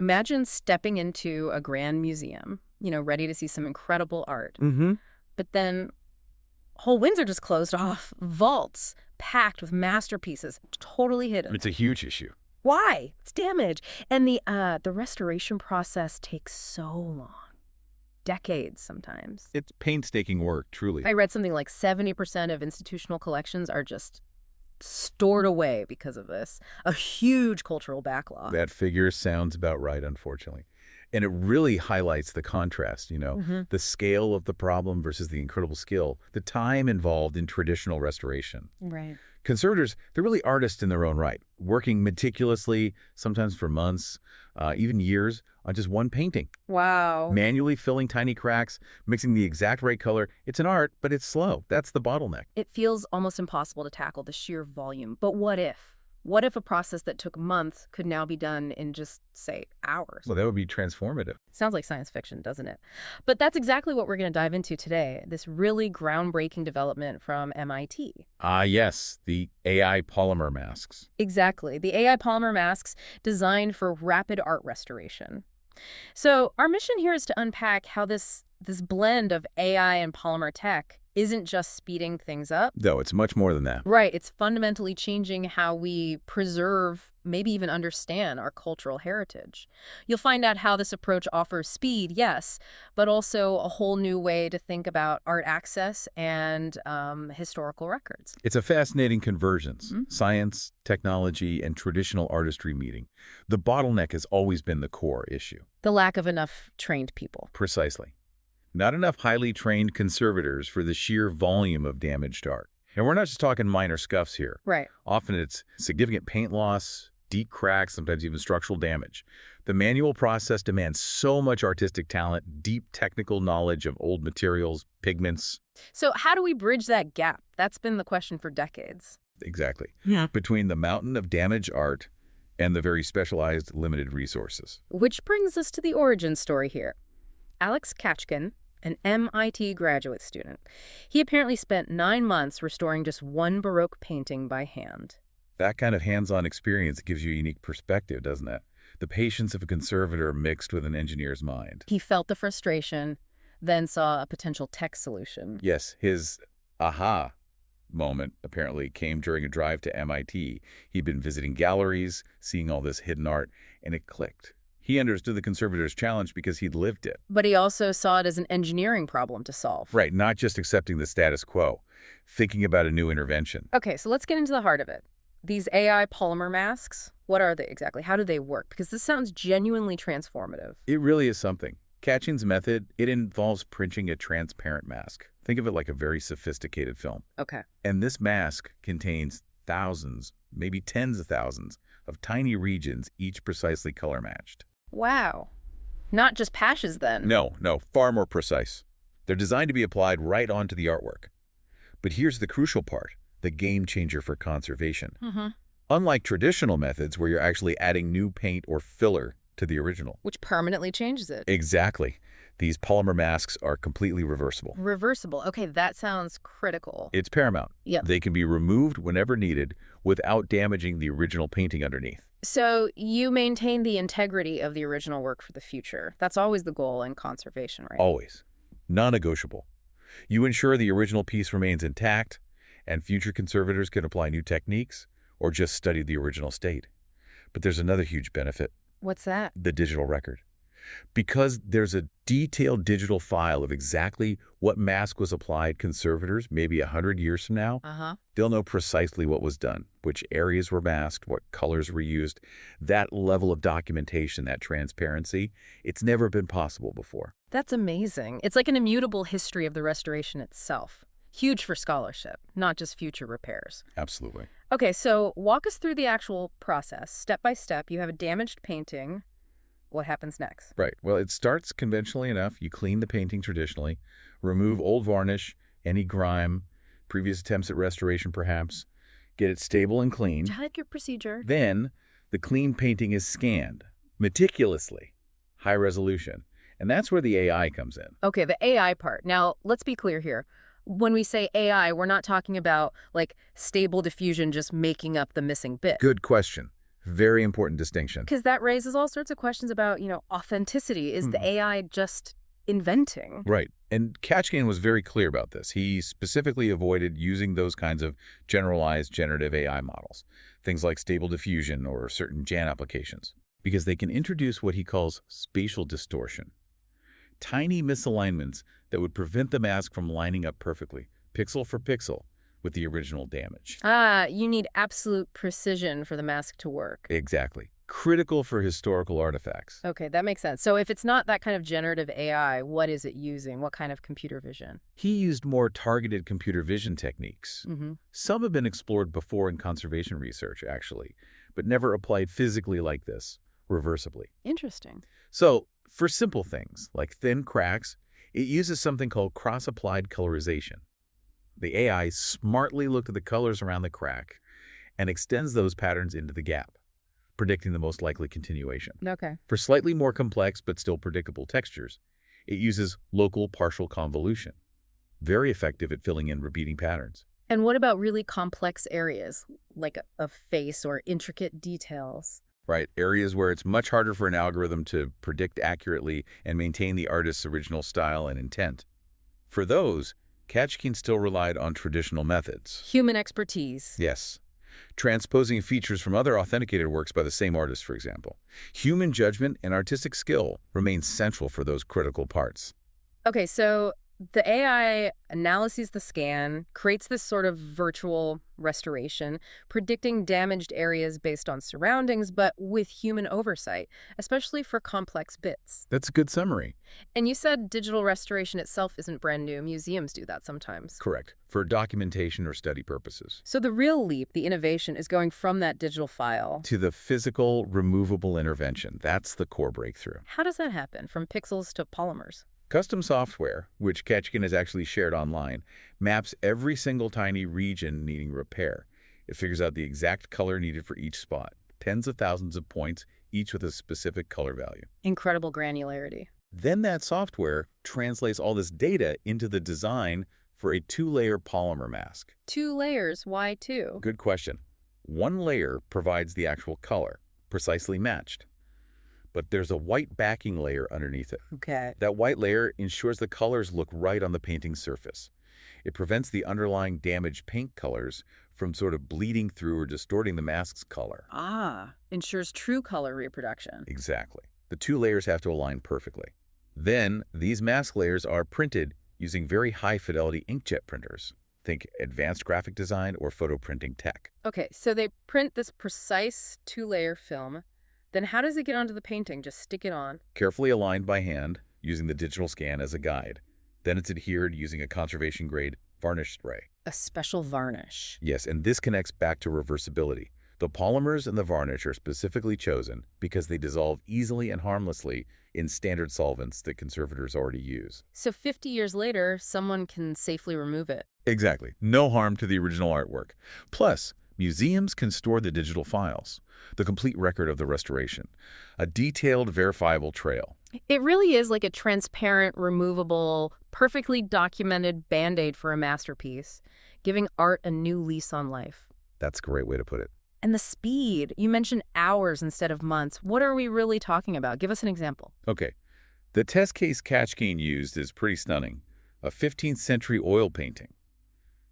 Imagine stepping into a grand museum, ready to see some incredible art. Mm-hmm. But then whole winds are just closed off. Vaults packed with masterpieces, totally hidden. It's a huge issue. Why? It's damage. And the restoration process takes so long. Decades sometimes. It's painstaking work, truly. I read something like 70% of institutional collections are just stored away because of this. A huge cultural backlog. That figure sounds about right, unfortunately. And it really highlights the contrast, the scale of the problem versus the incredible skill, the time involved in traditional restoration. Right. Conservators, they're really artists in their own right, working meticulously, sometimes for months, even years, on just one painting. Wow. Manually filling tiny cracks, mixing the exact right color. It's an art, but it's slow. That's the bottleneck. It feels almost impossible to tackle the sheer volume. But what if? What if a process that took months could now be done in just, say, hours? Well, that would be transformative. Sounds like science fiction, doesn't it? But that's exactly what we're going to dive into today, this really groundbreaking development from MIT. Yes, the AI polymer masks. Exactly. The AI polymer masks designed for rapid art restoration. So our mission here is to unpack how this blend of AI and polymer tech isn't just speeding things up. No, it's much more than that. Right. It's fundamentally changing how we preserve, maybe even understand our cultural heritage. You'll find out how this approach offers speed, yes, but also a whole new way to think about art access and historical records. It's a fascinating convergence. Science, technology, and traditional artistry meeting. The bottleneck has always been the core issue. The lack of enough trained people. Precisely. Not enough highly trained conservators for the sheer volume of damaged art. And we're not just talking minor scuffs here. Right. Often it's significant paint loss, deep cracks, sometimes even structural damage. The manual process demands so much artistic talent, deep technical knowledge of old materials, pigments. So how do we bridge that gap? That's been the question for decades. Exactly. Yeah. Between the mountain of damaged art and the very specialized limited resources. Which brings us to the origin story here. Alex Katchkin, an MIT graduate student. He apparently spent 9 months restoring just one Baroque painting by hand. That kind of hands-on experience gives you a unique perspective, doesn't it? The patience of a conservator mixed with an engineer's mind. He felt the frustration, then saw a potential tech solution. Yes, his aha moment apparently came during a drive to MIT. He'd been visiting galleries, seeing all this hidden art, and it clicked. He understood the conservator's challenge because he'd lived it. But he also saw it as an engineering problem to solve. Right, not just accepting the status quo, thinking about a new intervention. Okay, so let's get into the heart of it. These AI polymer masks, what are they exactly? How do they work? Because this sounds genuinely transformative. It really is something. Katchin's method, it involves printing a transparent mask. Think of it like a very sophisticated film. Okay. And this mask contains thousands, maybe tens of thousands, of tiny regions, each precisely color matched. Wow. Not just patches, then. No, far more precise. They're designed to be applied right onto the artwork. But here's the crucial part, the game changer for conservation. Unlike traditional methods where you're actually adding new paint or filler to the original. Which permanently changes it. Exactly. These polymer masks are completely reversible. Reversible. Okay, that sounds critical. It's paramount. Yep. They can be removed whenever needed without damaging the original painting underneath. So you maintain the integrity of the original work for the future. That's always the goal in conservation, right? Always. Non-negotiable. You ensure the original piece remains intact, and future conservators can apply new techniques or just study the original state. But there's another huge benefit. What's that? The digital record. Because there's a detailed digital file of exactly what mask was applied, conservators, maybe 100 years from now, they'll know precisely what was done, which areas were masked, what colors were used. That level of documentation, that transparency, it's never been possible before. That's amazing. It's like an immutable history of the restoration itself. Huge for scholarship, not just future repairs. Absolutely. Okay, so walk us through the actual process. Step by step, you have a damaged painting. What happens next? Right. Well, it starts conventionally enough. You clean the painting traditionally, remove old varnish, any grime, previous attempts at restoration perhaps, get it stable and clean. I like your procedure. Then the clean painting is scanned meticulously, high resolution. And that's where the AI comes in. Okay, the AI part. Now, let's be clear here. When we say AI, we're not talking about, like, stable diffusion just making up the missing bit. Good question. Very important distinction. Because that raises all sorts of questions about, authenticity. Is the AI just inventing? Right. And Katchkin was very clear about this. He specifically avoided using those kinds of generalized generative AI models, things like Stable Diffusion or certain GAN applications, because they can introduce what he calls spatial distortion. Tiny misalignments that would prevent the mask from lining up perfectly, pixel for pixel, with the original damage. You need absolute precision for the mask to work. Exactly. Critical for historical artifacts. Okay, that makes sense. So if it's not that kind of generative AI, what is it using? What kind of computer vision? He used more targeted computer vision techniques. Some have been explored before in conservation research, actually, but never applied physically like this, reversibly. Interesting. So, for simple things like thin cracks, it uses something called cross-applied colorization. The AI smartly looked at the colors around the crack and extends those patterns into the gap, predicting the most likely continuation. Okay. For slightly more complex but still predictable textures, it uses local partial convolution, very effective at filling in repeating patterns. And what about really complex areas, like a face or intricate details? Right, areas where it's much harder for an algorithm to predict accurately and maintain the artist's original style and intent. For those, Katchkin still relied on traditional methods. Human expertise. Yes. Transposing features from other authenticated works by the same artist, for example. Human judgment and artistic skill remain central for those critical parts. Okay, so the AI analyzes the scan, creates this sort of virtual restoration, predicting damaged areas based on surroundings, but with human oversight, especially for complex bits. That's a good summary. And you said digital restoration itself isn't brand new. Museums do that sometimes. Correct. For documentation or study purposes. So the real leap, the innovation, is going from that digital file To the physical, removable intervention. That's the core breakthrough. How does that happen, from pixels to polymers? Custom software, which Katchkin has actually shared online, maps every single tiny region needing repair. It figures out the exact color needed for each spot, tens of thousands of points, each with a specific color value. Incredible granularity. Then that software translates all this data into the design for a two-layer polymer mask. 2 layers, why 2? Good question. One layer provides the actual color, precisely matched. But there's a white backing layer underneath it. Okay. That white layer ensures the colors look right on the painting surface. It prevents the underlying damaged paint colors from sort of bleeding through or distorting the mask's color. Ensures true color reproduction. Exactly. The 2 layers have to align perfectly. Then, these mask layers are printed using very high-fidelity inkjet printers. Think advanced graphic design or photo printing tech. Okay, so they print this precise 2-layer film. Then how does it get onto the painting? Just stick it on? Carefully aligned by hand, using the digital scan as a guide. Then it's adhered using a conservation-grade varnish spray. A special varnish. Yes, and this connects back to reversibility. The polymers and the varnish are specifically chosen because they dissolve easily and harmlessly in standard solvents that conservators already use. So 50 years later, someone can safely remove it. Exactly. No harm to the original artwork. Plus, museums can store the digital files, the complete record of the restoration, a detailed, verifiable trail. It really is like a transparent, removable, perfectly documented Band-Aid for a masterpiece, giving art a new lease on life. That's a great way to put it. And the speed. You mentioned hours instead of months. What are we really talking about? Give us an example. Okay. The test case Katchkin used is pretty stunning. A 15th century oil painting.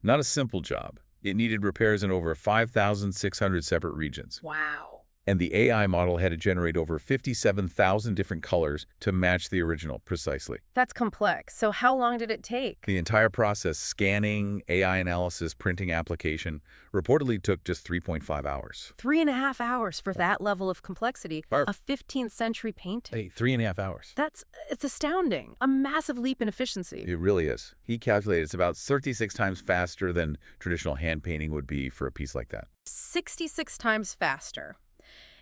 Not a simple job. It needed repairs in over 5,600 separate regions. Wow. And the AI model had to generate over 57,000 different colors to match the original precisely. That's complex. So how long did it take? The entire process, scanning, AI analysis, printing application, reportedly took just 3.5 hours. 3.5 hours for that level of complexity. Barf. A 15th century painting. Hey, 3.5 hours. It's astounding. A massive leap in efficiency. It really is. He calculated it's about 36 times faster than traditional hand painting would be for a piece like that. 66 times faster.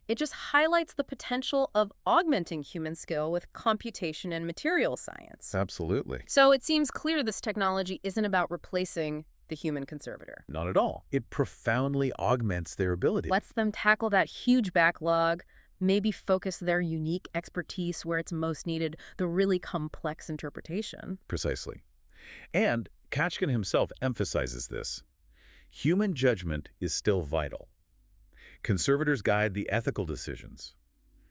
It just highlights the potential of augmenting human skill with computation and material science. Absolutely. So it seems clear this technology isn't about replacing the human conservator. Not at all. It profoundly augments their ability. Lets them tackle that huge backlog, maybe focus their unique expertise where it's most needed, the really complex interpretation. Precisely. And Katchkin himself emphasizes this. Human judgment is still vital. Conservators guide the ethical decisions.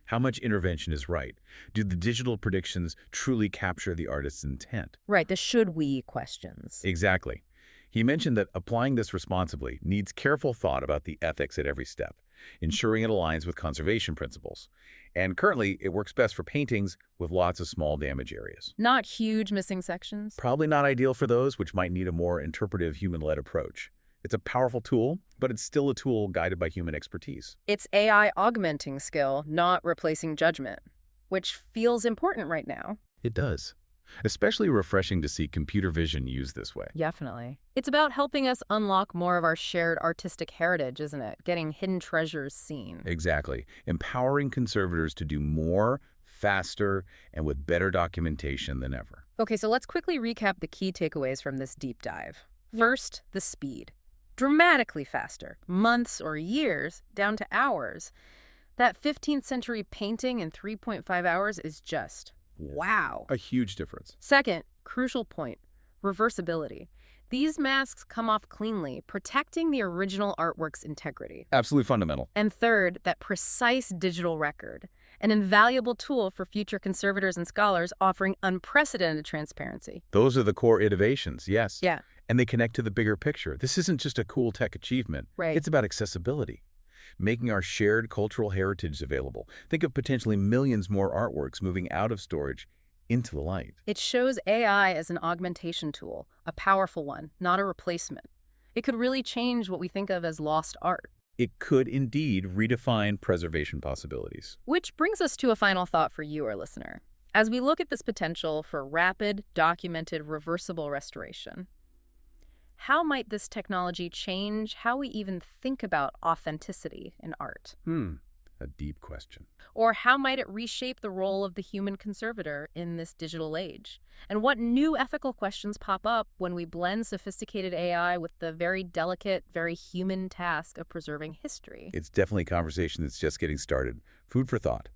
How much intervention is right? Do the digital predictions truly capture the artist's intent? Right, the should we questions. Exactly. He mentioned that applying this responsibly needs careful thought about the ethics at every step, ensuring it aligns with conservation principles. And currently, it works best for paintings with lots of small damage areas. Not huge missing sections? Probably not ideal for those which might need a more interpretive human-led approach. It's a powerful tool, but it's still a tool guided by human expertise. It's AI augmenting skill, not replacing judgment, which feels important right now. It does. Especially refreshing to see computer vision used this way. Definitely. It's about helping us unlock more of our shared artistic heritage, isn't it? Getting hidden treasures seen. Exactly. Empowering conservators to do more, faster, and with better documentation than ever. Okay, so let's quickly recap the key takeaways from this deep dive. First, the speed. Dramatically faster, months or years, down to hours. That 15th century painting in 3.5 hours is just wow. A huge difference. Second, crucial point, reversibility. These masks come off cleanly, protecting the original artwork's integrity. Absolutely fundamental. And third, that precise digital record, an invaluable tool for future conservators and scholars offering unprecedented transparency. Those are the core innovations, yes. Yeah. And they connect to the bigger picture. This isn't just a cool tech achievement. Right. It's about accessibility, making our shared cultural heritage available. Think of potentially millions more artworks moving out of storage into the light. It shows AI as an augmentation tool, a powerful one, not a replacement. It could really change what we think of as lost art. It could indeed redefine preservation possibilities. Which brings us to a final thought for you, our listener. As we look at this potential for rapid, documented, reversible restoration, how might this technology change how we even think about authenticity in art? A deep question. Or how might it reshape the role of the human conservator in this digital age? And what new ethical questions pop up when we blend sophisticated AI with the very delicate, very human task of preserving history? It's definitely a conversation that's just getting started. Food for thought.